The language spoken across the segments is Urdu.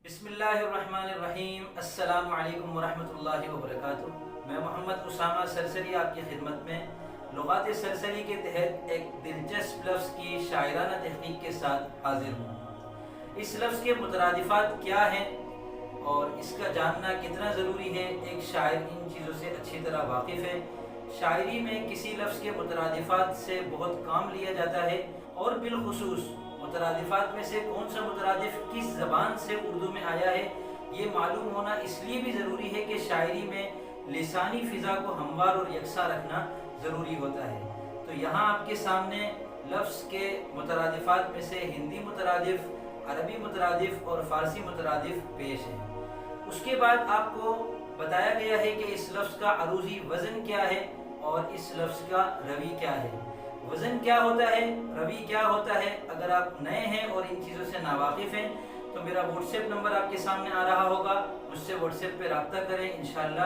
بسم اللہ الرحمن الرحیم۔ السلام علیکم ورحمۃ اللہ وبرکاتہ۔ میں محمد اسامہ سرسری آپ کی خدمت میں لغات سرسری کے تحت ایک دلچسپ لفظ کی شاعرانہ تحقیق کے ساتھ حاضر ہوں۔ اس لفظ کے مترادفات کیا ہیں اور اس کا جاننا کتنا ضروری ہے، ایک شاعر ان چیزوں سے اچھی طرح واقف ہے۔ شاعری میں کسی لفظ کے مترادفات سے بہت کام لیا جاتا ہے، اور بالخصوص مترادفات میں سے کون سا مترادف کس زبان سے اردو میں آیا ہے، یہ معلوم ہونا اس لیے بھی ضروری ہے کہ شاعری میں لسانی فضا کو ہموار اور یکساں رکھنا ضروری ہوتا ہے۔ تو یہاں آپ کے سامنے لفظ کے مترادفات میں سے ہندی مترادف، عربی مترادف اور فارسی مترادف پیش ہیں۔ اس کے بعد آپ کو بتایا گیا ہے کہ اس لفظ کا عروضی وزن کیا ہے اور اس لفظ کا روی کیا ہے۔ وزن کیا ہوتا ہے، روی کیا ہوتا ہے، اگر آپ نئے ہیں اور ان چیزوں سے ناواقف ہیں تو میرا واٹس ایپ نمبر آپ کے سامنے آ رہا ہوگا، مجھ سے واٹس ایپ پہ رابطہ کریں۔ انشاءاللہ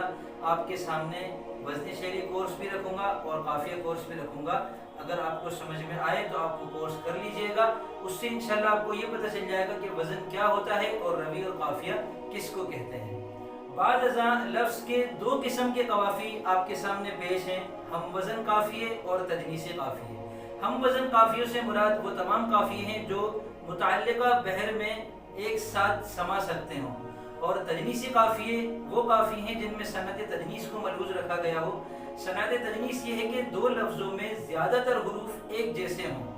آپ کے سامنے وزن شعری کورس بھی رکھوں گا اور قافیہ کورس بھی رکھوں گا۔ اگر آپ کو سمجھ میں آئے تو آپ وہ کورس کر لیجئے گا، اس سے انشاءاللہ آپ کو یہ پتہ چل جائے گا کہ وزن کیا ہوتا ہے اور روی اور قافیہ کس کو کہتے ہیں۔ بعد ازاں لفظ کے دو قسم کے قوافی آپ کے سامنے پیش ہیں، ہم وزن قافیے اور تجنیسی قافیے۔ ہم وزن قافیوں سے مراد وہ تمام قافیے ہیں جو متعلقہ بحر میں ایک ساتھ سما سکتے ہوں، اور تجنیسی قافیے وہ قافی ہیں جن میں صنعت تجنیس کو ملحوظ رکھا گیا ہو۔ صنعت تجنیس یہ ہے کہ دو لفظوں میں زیادہ تر حروف ایک جیسے ہوں،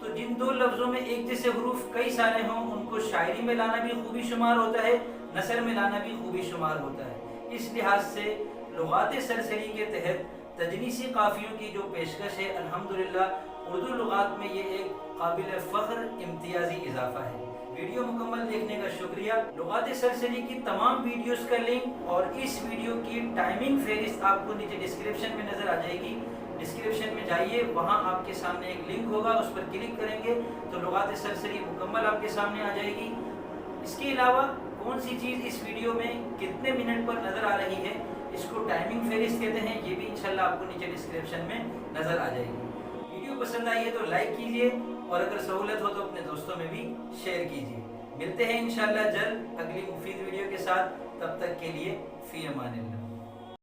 تو جن دو لفظوں میں ایک جیسے حروف کئی سارے ہوں ان کو شاعری میں لانا بھی خوبی شمار ہوتا ہے، نثر میں لانا بھی خوبی شمار ہوتا ہے۔ اس لحاظ سے لغات سرسری کے تحت تجنیسی قافیوں کی جو پیشکش ہے، الحمدللہ اردو لغات میں یہ ایک قابل فخر امتیازی اضافہ ہے۔ ویڈیو مکمل دیکھنے کا شکریہ۔ لغات سرسری کی تمام ویڈیوز کا لنک اور اس ویڈیو کی ٹائمنگ فہرست آپ کو نیچے ڈسکرپشن میں نظر آ جائے گی۔ ڈسکرپشن میں جائیے، وہاں آپ کے سامنے ایک لنک ہوگا، اس پر کلک کریں گے تو لغات سرسری مکمل آپ کے سامنے آ جائے گی۔ اس کے علاوہ کون سی چیز اس ویڈیو میں کتنے منٹ پر نظر آ رہی ہے، اس کو ٹائمنگ فہرست کہتے ہیں، یہ بھی انشاءاللہ آپ کو نیچے ڈسکرپشن میں نظر آ جائے گی۔ ویڈیو پسند آئی ہے تو لائک کیجئے، اور اگر سہولت ہو تو اپنے دوستوں میں بھی شیئر کیجئے۔ ملتے ہیں انشاءاللہ جلد اگلی مفید ویڈیو کے ساتھ، تب تک کے لیے فی امان اللہ۔